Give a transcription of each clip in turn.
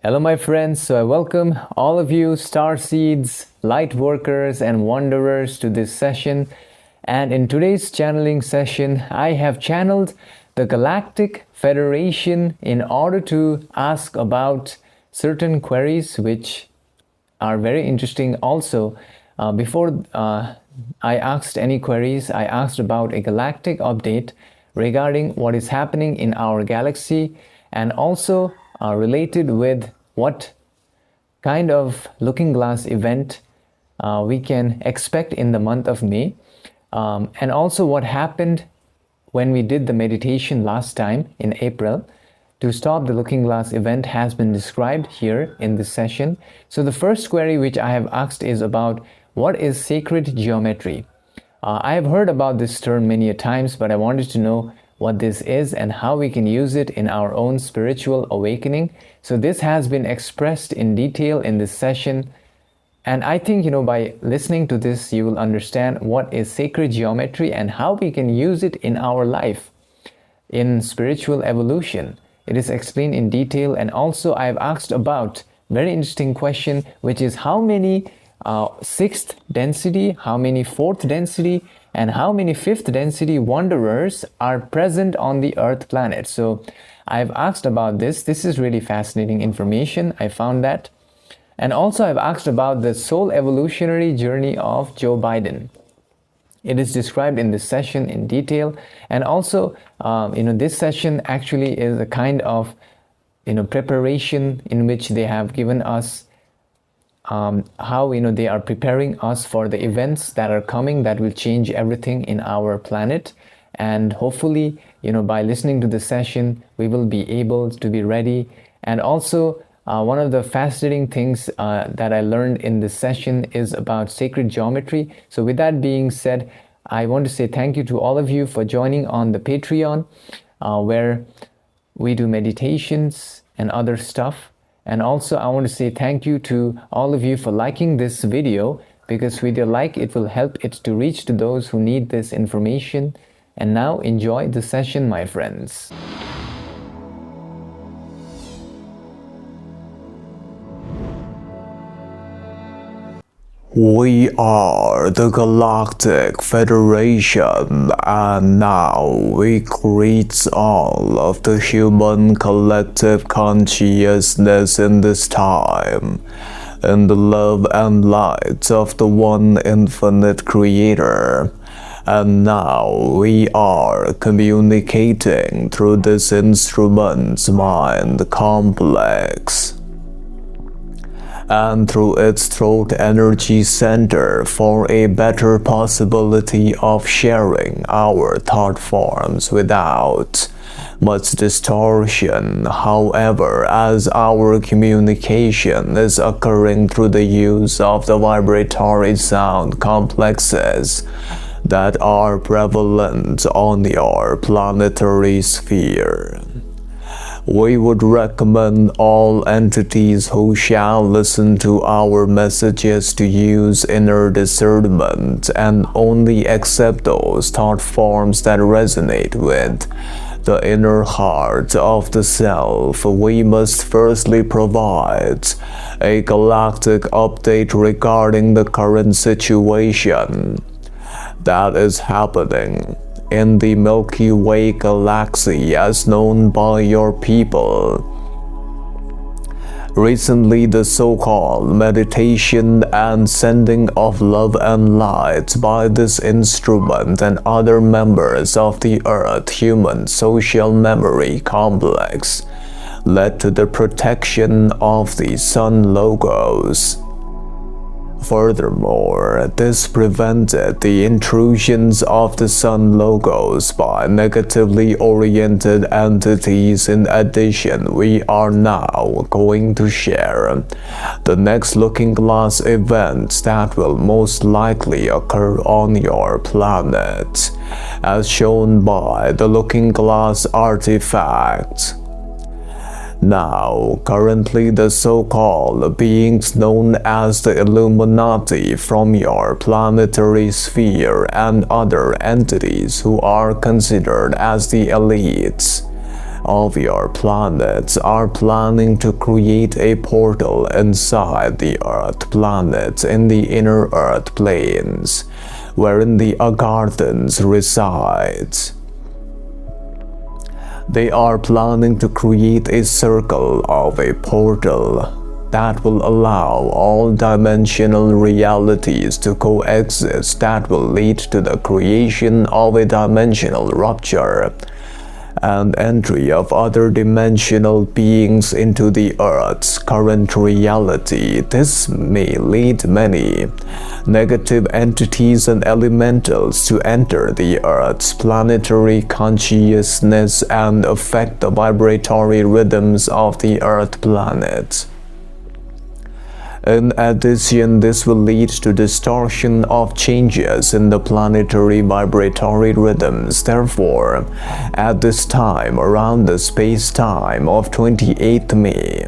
Hello, my friends. So I welcome all of you star seeds, light workers, and wanderers to this session. And in today's channeling session, I have channeled the Galactic Federation in order to ask about certain queries which are very interesting. Also, before I asked any queries, I asked about a galactic update regarding what is happening in our galaxy, and also related with what kind of looking glass event we can expect in the month of May, and also what happened when we did the meditation last time in April to stop the looking glass event has been described here in this session. So the first query which I have asked is about what is sacred geometry. I have heard about this term many a times, but I wanted to know what this is and how we can use it in our own spiritual awakening. So this has been expressed in detail in this session. And I think, by listening to this, you will understand what is sacred geometry and how we can use it in our life, in spiritual evolution. It is explained in detail. And also I've asked about very interesting question, which is how many sixth density, how many fourth density, and how many fifth density wanderers are present on the Earth planet. So I've asked about this. This is really fascinating information. I found that. And also I've asked about the soul evolutionary journey of Joe Biden. It is described in this session in detail. And also, this session actually is a kind of, preparation in which they have given us how they are preparing us for the events that are coming that will change everything in our planet. And hopefully, by listening to the session, we will be able to be ready. And also, one of the fascinating things that I learned in this session is about sacred geometry. So with that being said, I want to say thank you to all of you for joining on the Patreon, where we do meditations and other stuff. And also I want to say thank you to all of you for liking this video, because with your like, it will help it to reach to those who need this information. And now enjoy the session, my friends. We are the Galactic Federation, and now we greet all of the human collective consciousness in this time, in the love and light of the one infinite creator. And now we are communicating through this instrument's mind complex, and through its throat energy center for a better possibility of sharing our thought forms without much distortion. However, as our communication is occurring through the use of the vibratory sound complexes that are prevalent on your planetary sphere, we would recommend all entities who shall listen to our messages to use inner discernment and only accept those thought forms that resonate with the inner heart of the self. We must firstly provide a galactic update regarding the current situation that is happening in the Milky Way galaxy as known by your people. Recently, the so-called meditation and sending of love and light by this instrument and other members of the Earth Human Social Memory Complex led to the protection of the Sun logos. Furthermore, this prevented the intrusions of the Sun logos by negatively oriented entities. In addition, we are now going to share the next looking glass event that will most likely occur on your planet, as shown by the looking glass artifact. Now, currently the so-called beings known as the Illuminati from your planetary sphere and other entities who are considered as the elites of your planets are planning to create a portal inside the Earth planets in the inner Earth planes, wherein the Agarthans reside. They are planning to create a circle of a portal that will allow all dimensional realities to coexist, that will lead to the creation of a dimensional rupture and entry of other dimensional beings into the Earth's current reality. This may lead many negative entities and elementals to enter the Earth's planetary consciousness and affect the vibratory rhythms of the Earth planet. In addition, this will lead to distortion of changes in the planetary vibratory rhythms. Therefore, at this time, around the space-time of 28th May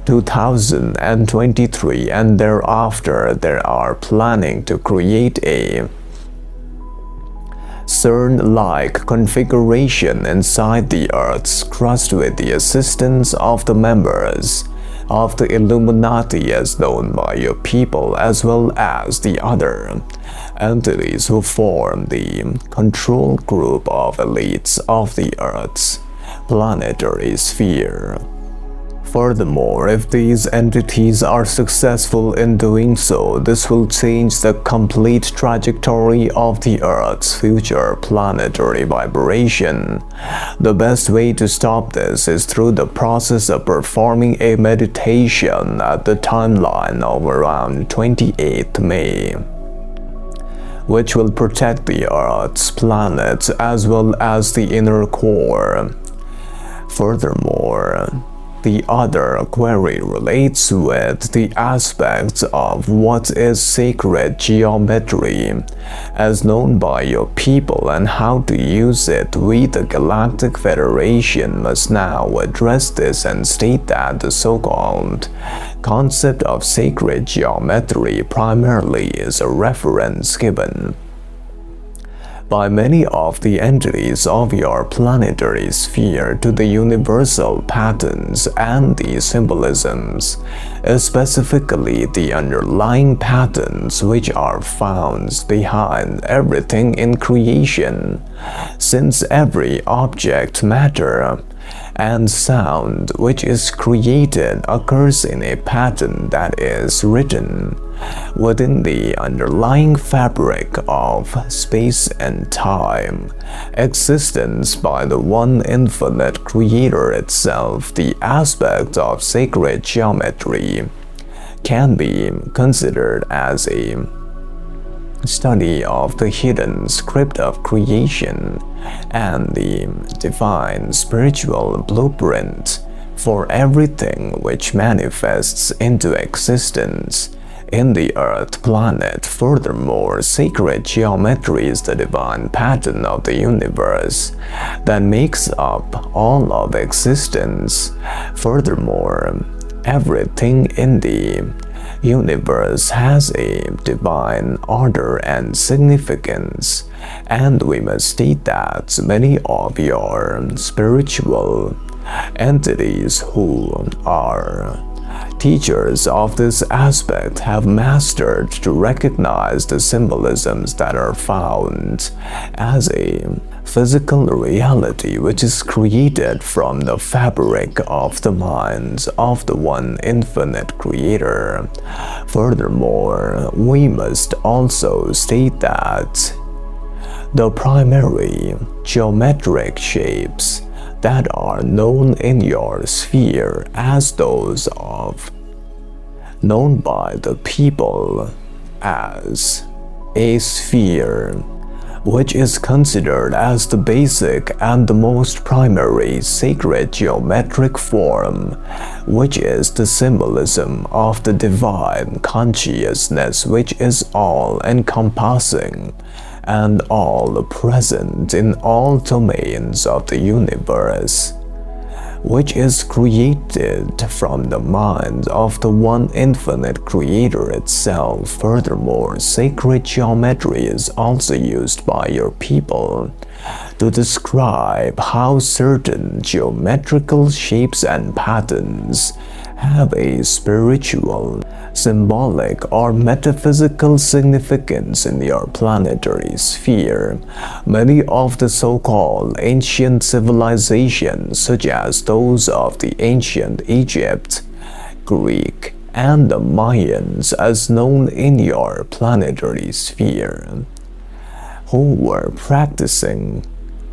2023 and thereafter, they are planning to create a CERN-like configuration inside the Earth's crust with the assistance of the members of the Illuminati as known by your people, as well as the other entities who form the control group of elites of the Earth's planetary sphere. Furthermore, if these entities are successful in doing so, this will change the complete trajectory of the Earth's future planetary vibration. The best way to stop this is through the process of performing a meditation at the timeline of around 28th May, which will protect the Earth's planets as well as the inner core. Furthermore, the other query relates with the aspects of what is sacred geometry, as known by your people, and how to use it. We, the Galactic Federation, must now address this and state that the so-called concept of sacred geometry primarily is a reference given by many of the entities of your planetary sphere to the universal patterns and the symbolisms, specifically the underlying patterns which are found behind everything in creation, since every object, matter, and sound which is created occurs in a pattern that is written within the underlying fabric of space and time, existence by the one infinite creator itself. The aspect of sacred geometry can be considered as a study of the hidden script of creation and the divine spiritual blueprint for everything which manifests into existence in the Earth planet. Furthermore, sacred geometry is the divine pattern of the universe that makes up all of existence. Furthermore, everything in the universe has a divine order and significance, and we must state that many of your spiritual entities who are teachers of this aspect have mastered to recognize the symbolisms that are found as a physical reality which is created from the fabric of the minds of the one infinite creator. Furthermore, we must also state that the primary geometric shapes that are known in your sphere as those of known by the people as a sphere, which is considered as the basic and the most primary sacred geometric form, which is the symbolism of the divine consciousness, which is all-encompassing and all-present in all domains of the universe, which is created from the mind of the one infinite creator itself. Furthermore, sacred geometry is also used by your people to describe how certain geometrical shapes and patterns have a spiritual, symbolic, or metaphysical significance in your planetary sphere. Many of the so-called ancient civilizations, such as those of the ancient Egypt, Greek, and the Mayans, as known in your planetary sphere, who were practicing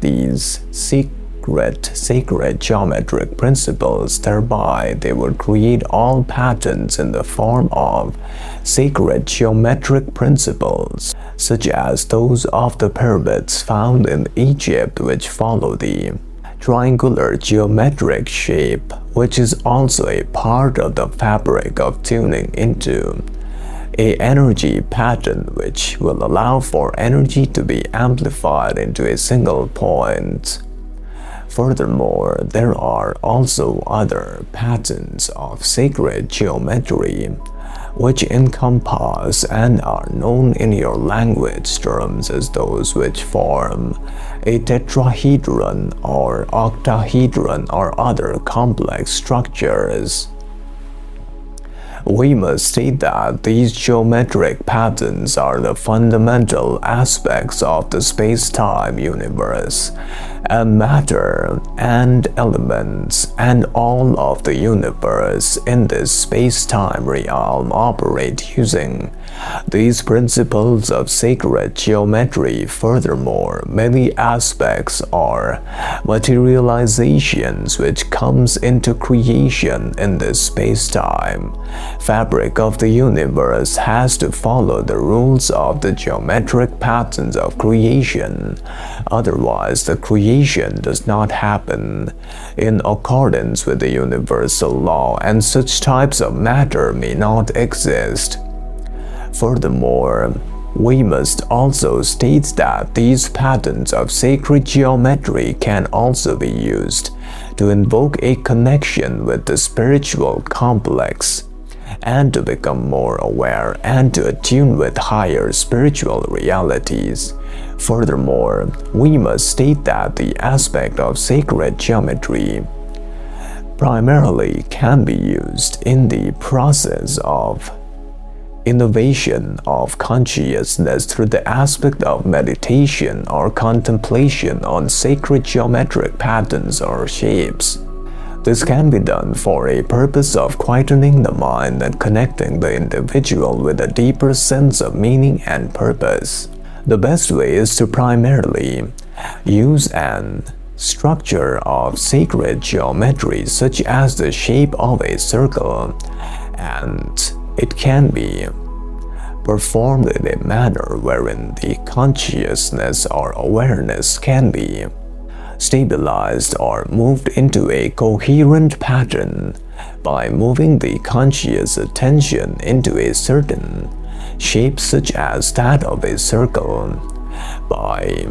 these sacred geometric principles. Thereby, they would create all patterns in the form of sacred geometric principles, such as those of the pyramids found in Egypt, which follow the triangular geometric shape, which is also a part of the fabric of tuning into an energy pattern which will allow for energy to be amplified into a single point. Furthermore, there are also other patterns of sacred geometry which encompass and are known in your language terms as those which form a tetrahedron or octahedron or other complex structures. We must state that these geometric patterns are the fundamental aspects of the space-time universe, and matter and elements and all of the universe in this space-time realm operate using these principles of sacred geometry. Furthermore, many aspects are materializations which comes into creation in this space-time fabric of the universe has to follow the rules of the geometric patterns of creation. Otherwise, the creation does not happen in accordance with the universal law, and such types of matter may not exist. Furthermore, we must also state that these patterns of sacred geometry can also be used to invoke a connection with the spiritual complex, and to become more aware and to attune with higher spiritual realities. Furthermore, we must state that the aspect of sacred geometry primarily can be used in the process of innovation of consciousness through the aspect of meditation or contemplation on sacred geometric patterns or shapes. This can be done for a purpose of quietening the mind and connecting the individual with a deeper sense of meaning and purpose. The best way is to primarily use an structure of sacred geometry such as the shape of a circle, and it can be performed in a manner wherein the consciousness or awareness can be stabilized or moved into a coherent pattern by moving the conscious attention into a certain shape such as that of a circle. By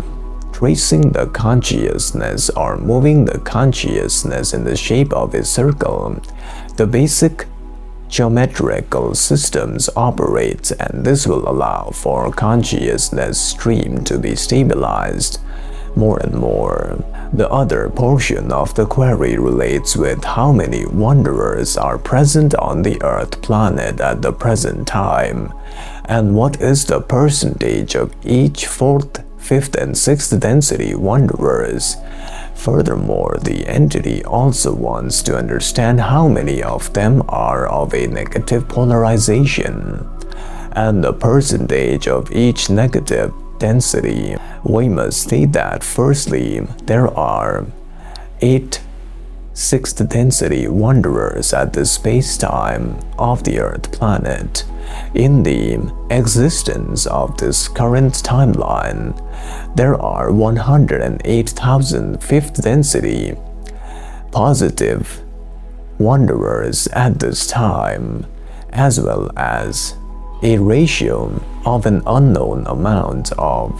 tracing the consciousness or moving the consciousness in the shape of a circle, the basic geometrical systems operate, and this will allow for consciousness stream to be stabilized more and more. The other portion of the query relates with how many wanderers are present on the Earth planet at the present time, and what is the percentage of each 4th, 5th, and 6th density wanderers. Furthermore, the entity also wants to understand how many of them are of a negative polarization, and the percentage of each negative density. We must state that firstly, there are 8 6th density wanderers at the space-time of the Earth planet. In the existence of this current timeline, there are 108,000 5th density positive wanderers at this time, as well as a ratio of an unknown amount of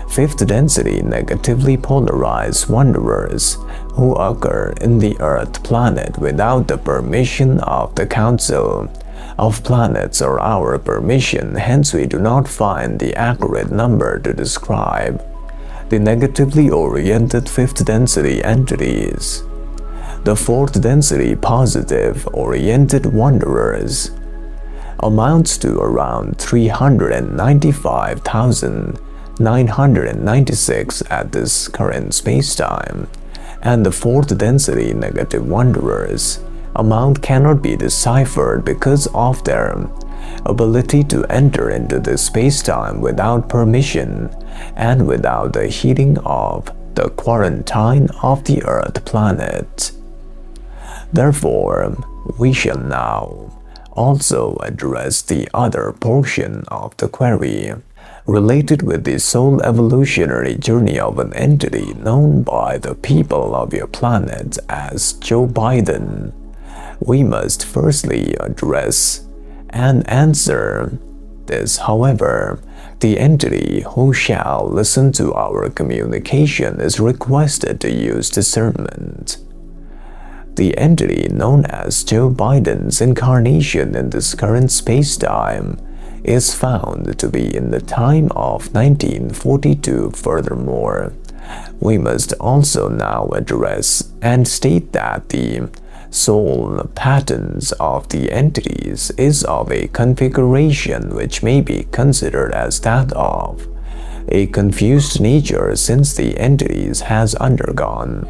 5th density negatively polarized wanderers who occur in the Earth planet without the permission of the Council of Planets or our permission. Hence, we do not find the accurate number to describe the negatively oriented fifth density entities. The fourth density positive oriented wanderers amounts to around 395,996 at this current spacetime, and the fourth density negative wanderers amount cannot be deciphered because of their ability to enter into this spacetime without permission and without the heeding of the quarantine of the Earth planet. Therefore, we shall now also address the other portion of the query related with the soul evolutionary journey of an entity known by the people of your planet as Joe Biden. We must firstly address and answer this. However, the entity who shall listen to our communication is requested to use discernment. The entity known as Joe Biden's incarnation in this current spacetime is found to be in the time of 1942. Furthermore, we must also now address and state that the soul patterns of the entities is of a configuration which may be considered as that of a confused nature, since the entities has undergone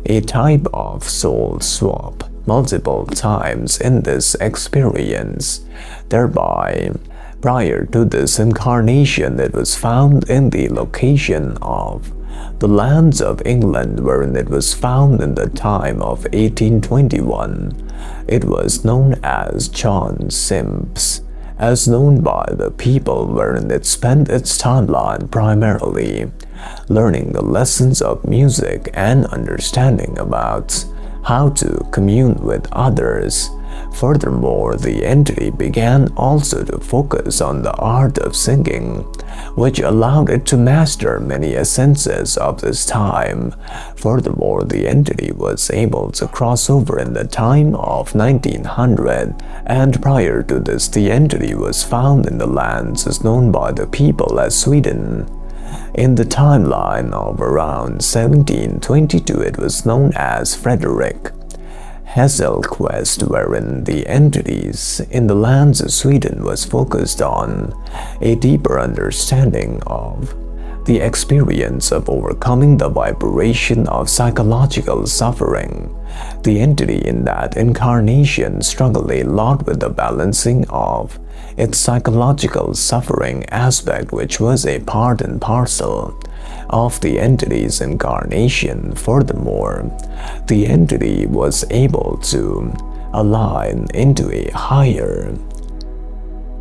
a type of soul swap multiple times in this experience. Thereby, prior to this incarnation, it was found in the location of the lands of England, wherein it was found in the time of 1821. It was known as John Simps, as known by the people, wherein it spent its timeline primarily learning the lessons of music and understanding about how to commune with others. Furthermore, the entity began also to focus on the art of singing, which allowed it to master many essences of this time. Furthermore, the entity was able to cross over in the time of 1900, and prior to this, the entity was found in the lands as known by the people as Sweden. In the timeline of around 1722, it was known as Frederick Hasselquist, wherein the entities in the lands of Sweden was focused on a deeper understanding of the experience of overcoming the vibration of psychological suffering. The entity in that incarnation struggled a lot with the balancing of its psychological suffering aspect, which was a part and parcel of the entity's incarnation. Furthermore, the entity was able to align into a higher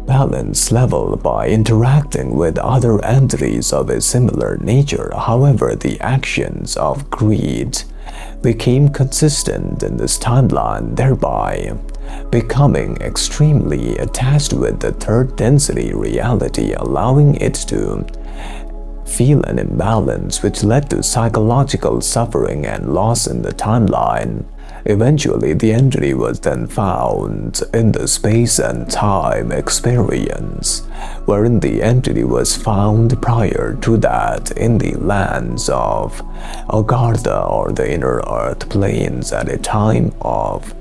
balance level by interacting with other entities of a similar nature. However, the actions of greed became consistent in this timeline, thereby becoming extremely attached with the third density reality, allowing it to feel an imbalance which led to psychological suffering and loss in the timeline. Eventually, the entity was then found in the space and time experience, wherein the entity was found prior to that in the lands of Agartha, or the inner earth plains, at a time of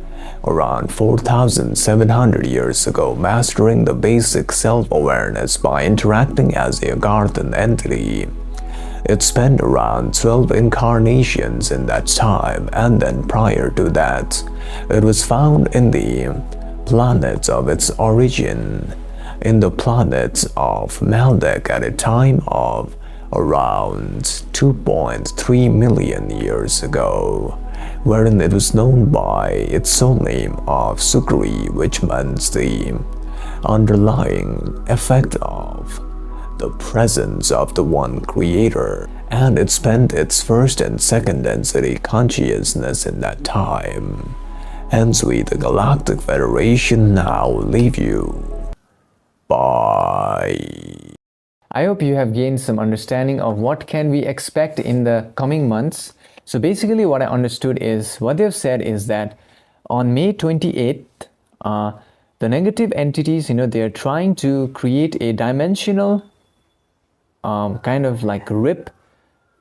around 4,700 years ago, mastering the basic self-awareness by interacting as a Agarthan entity. It spent around 12 incarnations in that time, and then prior to that, it was found in the planets of its origin, in the planets of Maldek at a time of around 2.3 million years ago, wherein it was known by its soul name of Sukri, which means the underlying effect of the presence of the one creator, and it spent its first and second density consciousness in that time. Hence we, the Galactic Federation, now leave you. Bye. I hope you have gained some understanding of what can we expect in the coming months. So basically what I understood is, what they've said is that on May 28th, the negative entities, they're trying to create a dimensional kind of like rip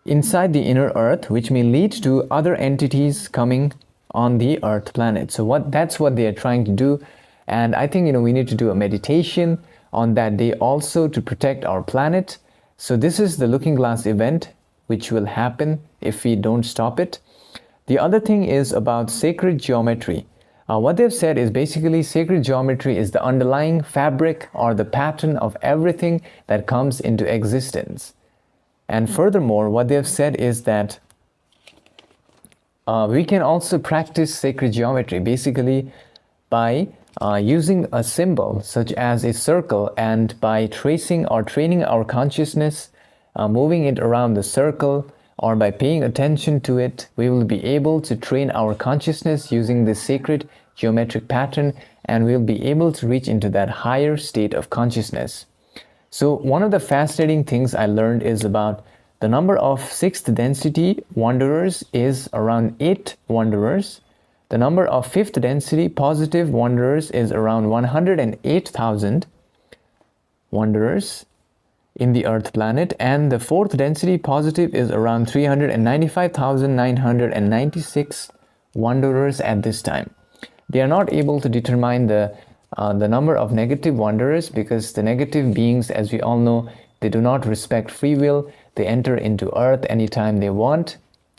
inside the inner Earth, which may lead to other entities coming on the Earth planet. So that's what they are trying to do. And I think, we need to do a meditation on that day also to protect our planet. So this is the Looking Glass event, which will happen if we don't stop it. The other thing is about sacred geometry. What they've said is basically sacred geometry is the underlying fabric or the pattern of everything that comes into existence. And furthermore, what they've said is that we can also practice sacred geometry basically by using a symbol such as a circle, and by tracing or training our consciousness, moving it around the circle, or by paying attention to it, we will be able to train our consciousness using this sacred geometric pattern, and we'll be able to reach into that higher state of consciousness. So one of the fascinating things I learned is about the number of sixth density wanderers is around 8 wanderers. The number of fifth density positive wanderers is around 108,000 wanderers in the Earth planet, and the fourth density positive is around 395,996 wanderers at this time. They are not able to determine the number of negative wanderers, because the negative beings, as we all know, they do not respect free will. They enter into Earth anytime they want.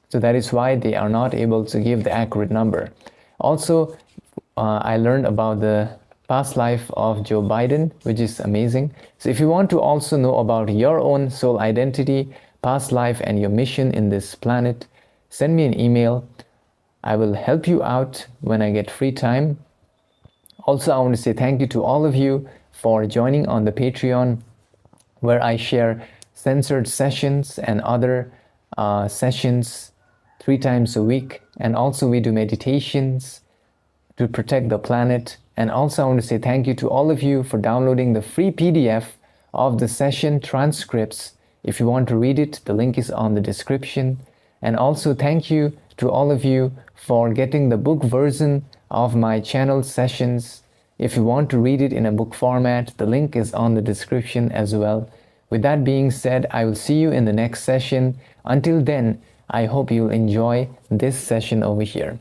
So that is why they are not able to give the accurate number. Also, I learned about the past life of Joe Biden, which is amazing. So if you want to also know about your own soul identity, past life, and your mission in this planet, send me an email. I will help you out when I get free time. Also, I want to say thank you to all of you for joining on the Patreon, where I share censored sessions and other sessions 3 times a week. And also we do meditations to protect the planet. And also I want to say thank you to all of you for downloading the free PDF of the session transcripts. If you want to read it, the link is on the description. And also thank you to all of you for getting the book version of my channel sessions. If you want to read it in a book format, the link is on the description as well. With that being said, I will see you in the next session. Until then, I hope you'll enjoy this session over here.